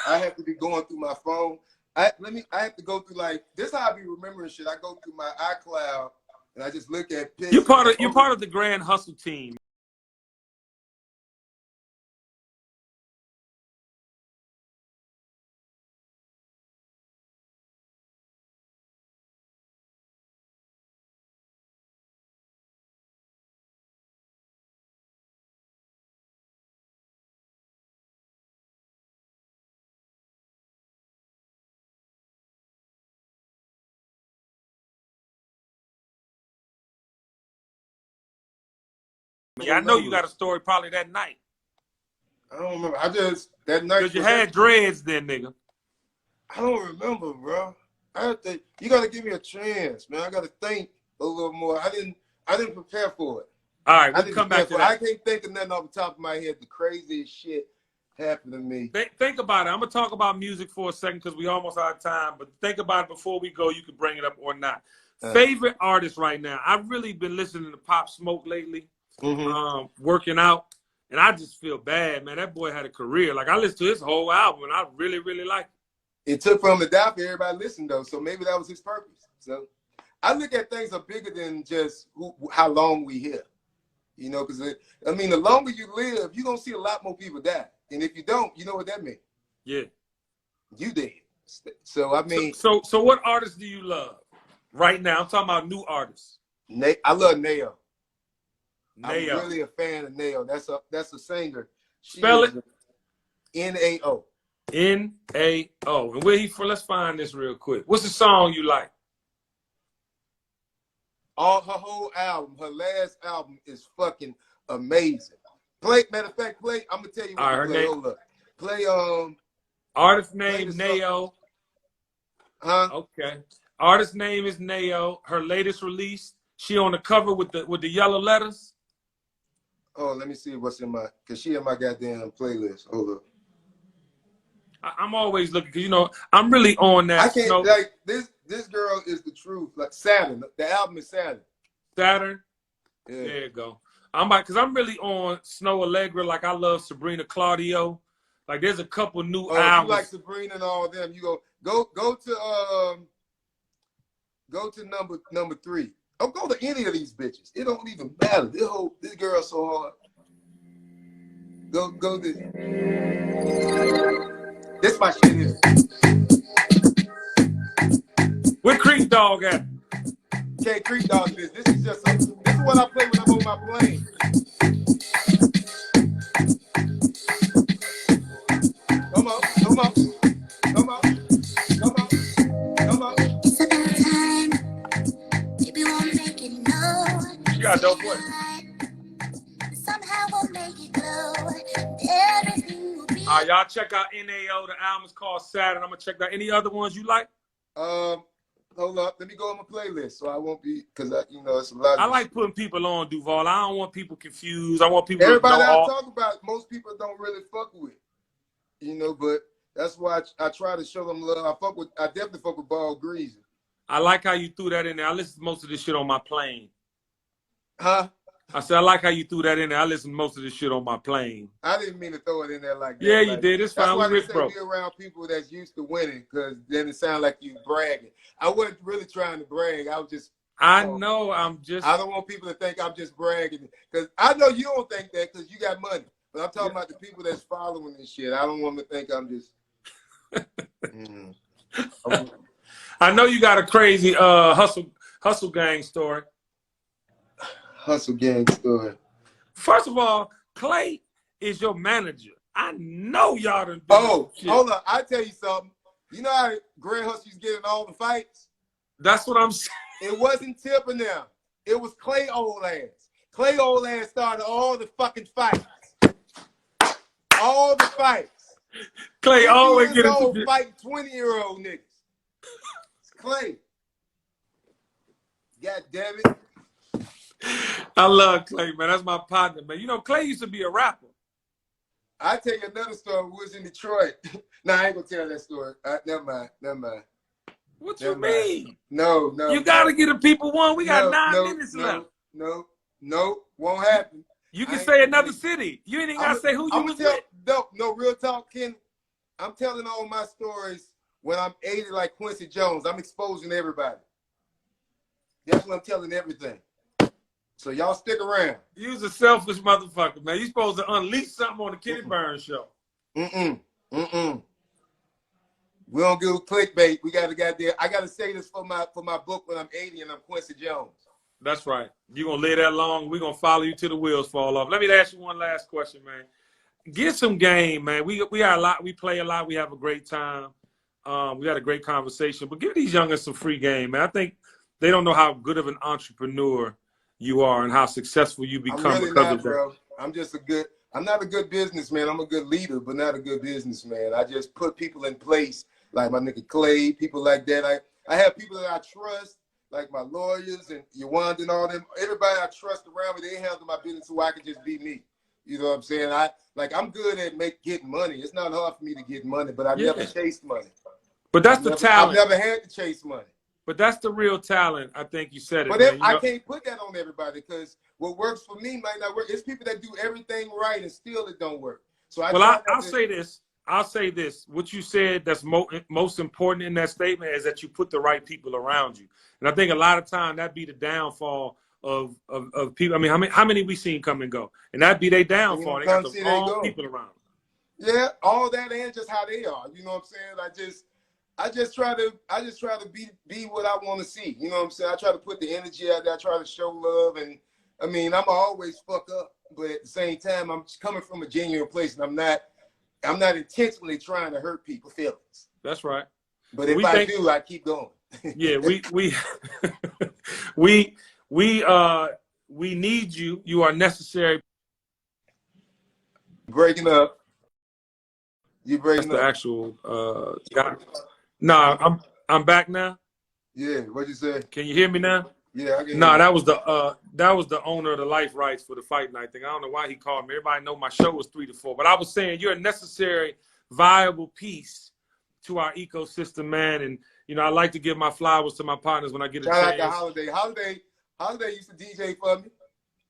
I have to be going through my phone. I have to go through, like, this how I be remembering shit. I go through my iCloud and I just look at pictures. You're part of the Grand Hustle team. Yeah, I know you got a story probably that night. I don't remember. I just that night. Because you had dreads then, nigga. I don't remember, bro. You gotta give me a chance, man. I gotta think a little more. I didn't prepare for it. All right, we'll come back to that. I can't think of nothing off the top of my head. The craziest shit happened to me. Think about it. I'm gonna talk about music for a second because we almost out of time. But think about it before we go. You can bring it up or not. Favorite artist right now? I've really been listening to Pop Smoke lately. Working out, and I just feel bad, man. That boy had a career. Like I listened to his whole album, and I really, really like it. It took for him to die for everybody listened though, so maybe that was his purpose. So I look at things are bigger than just how long we here. You know, because I mean, the longer you live, you're gonna see a lot more people die. And if you don't, you know what that means. Yeah. You did. So I mean, so what artists do you love right now? I'm talking about new artists. I love Nayo. I'm Nayo. really a fan of Nayo. That's a singer. Spell it. N-A-O. N-A-O. And where he from? Let's find this real quick. What's the song you like? All her whole album, her last album is fucking amazing. Matter of fact, I'm gonna tell you what to play. Hold up. Play artist name Nayo. Huh? Okay. Artist name is Nayo. Her latest release. She on the cover with the yellow letters. Oh, let me see what's in cause she in my goddamn playlist. Hold up. I'm always looking, cause you know I'm really on that. I can't like this girl is the truth. Like Saturn. The album is Saturn. Saturn. Yeah. There you go. Cause I'm really on Snow Allegra. Like I love Sabrina Claudio. Like there's a couple new albums. You like Sabrina and all of them. You go to number 3. Oh, go to any of these bitches. It don't even matter. This girl's so hard. Go this. This my shit here. Where Creek Dog at? Okay, Creek Dog this. This is what I play when I'm on my plane. Come on. It's about time. Maybe we'll make it know. She got a dope voice. Somehow we'll make it glow. Everything will be. Y'all check out NAO. The album is called Saturn. I'm gonna check out any other ones you like. Hold up. Let me go on my playlist so I won't be it's a lot. I like putting people on Duval. I don't want people confused. I want people. Everybody I talk about, most people don't really fuck with. But that's why I try to show them love. I definitely fuck with Ball Greasy. I like how you threw that in there. I listen to most of this shit on my plane. Huh? I said, I like how you threw that in there. I listen to most of this shit on my plane. I didn't mean to throw it in there like that. Yeah, you did. It's fine. That's why they say be around people that's used to winning, because then it sounds like you bragging. I wasn't really trying to brag. I was just. I know. I don't want people to think I'm just bragging, because I know you don't think that because you got money. But I'm talking about the people that's following this shit. I don't want them to think I'm just. I know you got a crazy hustle gang story. Hustle gang story. First of all, Clay is your manager. I know y'all done. Hold on. I tell you something. You know how Grand Hustle's getting all the fights? That's what I'm saying. It wasn't Tip and them. It was Clay old ass. Clay old ass started all the fucking fights. All the fights. Clay always get into fight 20-year-old niggas. It's Clay. God damn it. I love Clay, man. That's my partner, man. You know, Clay used to be a rapper. I tell you another story. We was in Detroit. Nah, I ain't gonna tell that story. Never mind. What you mean? No. You gotta give the people one. We got 9 minutes left. No, won't happen. You can say another city. You ain't even gotta say who you was with. No, real talk, Ken. I'm telling all my stories when I'm 80 like Quincy Jones. I'm exposing everybody. That's what I'm telling everything. So y'all stick around. You's a selfish motherfucker, man. You supposed to unleash something on the Kenny Burns show. We don't do clickbait. We gotta get there. I gotta say this for my book when I'm 80 and I'm Quincy Jones. That's right. You're gonna live that long. We're gonna follow you till the wheels fall off. Let me ask you one last question, man. Get some game, man. We got a lot, we play a lot, we have a great time. We had a great conversation. But give these youngins some free game, man. I think they don't know how good of an entrepreneur you are and how successful you I'm become really because not, of that. bro. I'm not a good businessman. I'm a good leader, but not a good businessman. I just put people in place, like my nigga Clay, people like that. I have people that I trust, like my lawyers and Yawanda and all them. Everybody I trust around me, they handle my business so I can just be me. You know what I'm saying? I'm good at getting money. It's not hard for me to get money, but I've never chased money. But that's the talent. I've never had to chase money. But that's the real talent. I think you said it. But man. I can't put that on everybody because what works for me might not work. It's people that do everything right and still it don't work. So I'll say this. I'll say this. What you said that's most important in that statement is that you put the right people around you. And I think a lot of time that be the downfall of people. I mean, how many we seen come and go? And that be their downfall. They got the wrong people around them. Yeah, all that and just how they are. You know what I'm saying? I just try to be what I want to see. You know what I'm saying? I try to put the energy out there. I try to show love, and I mean, I'm always fuck up, but at the same time, I'm coming from a genuine place, and I'm not intentionally trying to hurt people's feelings. That's right. But if I do, I keep going. Yeah, we need you. You are necessary. Breaking up. You breaking That's up. the actual guy. No, I'm back now. Yeah, what'd you say? Can you hear me now? Yeah, I can. No, that was the owner of the life rights for the fight night thing. I don't know why he called me. Everybody know my show was 3 to 4, but I was saying you're a necessary, viable piece to our ecosystem, man. And you know, I like to give my flowers to my partners when I get a chance. Shout out to Holiday used to DJ for me.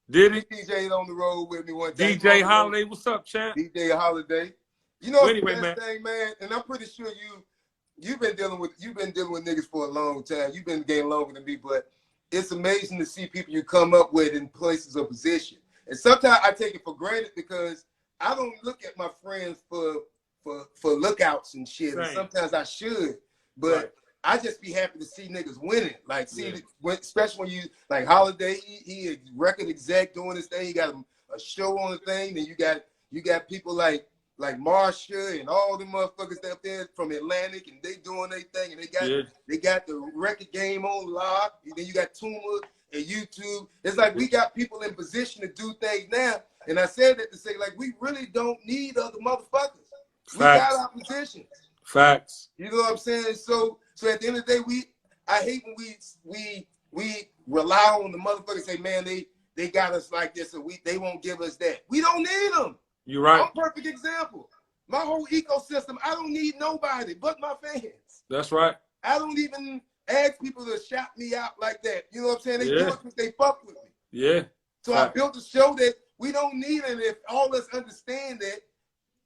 Did he? DJ'd on the road with me one time. DJ Holiday, what's up, champ? DJ Holiday. You know, anyway, the best thing, man, and I'm pretty sure you've been dealing with niggas for a long time. You've been in the game longer than me, but it's amazing to see people you come up with in places of position. And sometimes I take it for granted because I don't look at my friends for lookouts and shit. And sometimes I should, but I just be happy to see niggas winning. Like especially when you like Holiday, he a record exec doing this thing. He got a show on the thing. Then you got people like Marsha and all the motherfuckers up there from Atlantic, and they doing their thing, and they got the record game on lock. And then you got Tuma and YouTube. It's like we got people in position to do things now. And I said that to say, like, we really don't need other motherfuckers. Facts. We got our positions. Facts. You know what I'm saying? So at the end of the day, I hate when we rely on the motherfuckers. Say, man, they got us like this, and they won't give us that. We don't need them. You're right. I'm a perfect example. My whole ecosystem, I don't need nobody but my fans. That's right. I don't even ask people to shout me out like that. You know what I'm saying? They do it because they fuck with me. Yeah. So I built a show that we don't need it. If all of us understand that,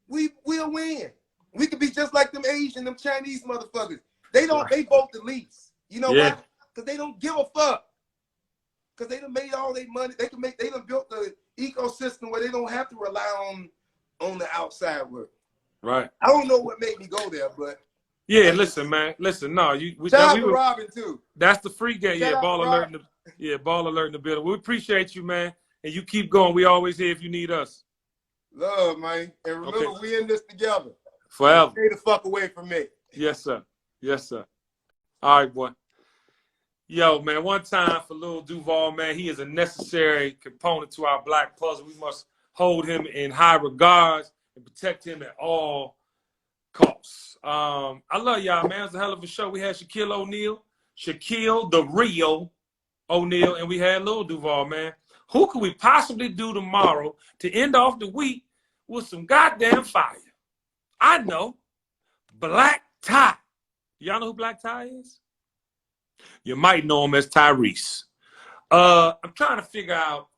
we'll win. We could be just like them Asian, them Chinese motherfuckers. They vote the least. You know why? Because they don't give a fuck. Because they done made all their money. They done built the ecosystem where they don't have to rely on the outside world. Right. I don't know what made me go there, but listen, man. Listen, no, shout out to Robin too. That's the free game. Ball alert ball alert in the building. We appreciate you, man. And you keep going. We always here if you need us. Love, man. And remember, we in this together. Forever. Stay the fuck away from me. Yes, sir. Yes, sir. All right, boy. Yo, man, one time for Lil Duval, man, he is a necessary component to our black puzzle. We must hold him in high regards and protect him at all costs. I love y'all, man. It was a hell of a show. We had Shaquille O'Neal, Shaquille the real O'Neal, and we had Lil Duval, man. Who could we possibly do tomorrow to end off the week with some goddamn fire? I know. Black Ty. Y'all know who Black Ty is? You might know him as Tyrese. I'm trying to figure out,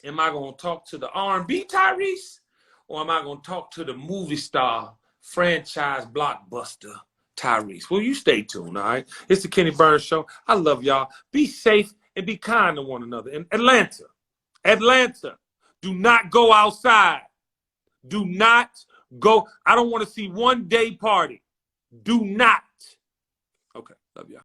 am I going to talk to the R&B Tyrese, or am I going to talk to the movie star, franchise blockbuster Tyrese? Well, you stay tuned, all right? It's the Kenny Burns Show. I love y'all. Be safe and be kind to one another. In Atlanta, do not go outside. Do not go. I don't want to see one day party. Do not. Okay, love y'all.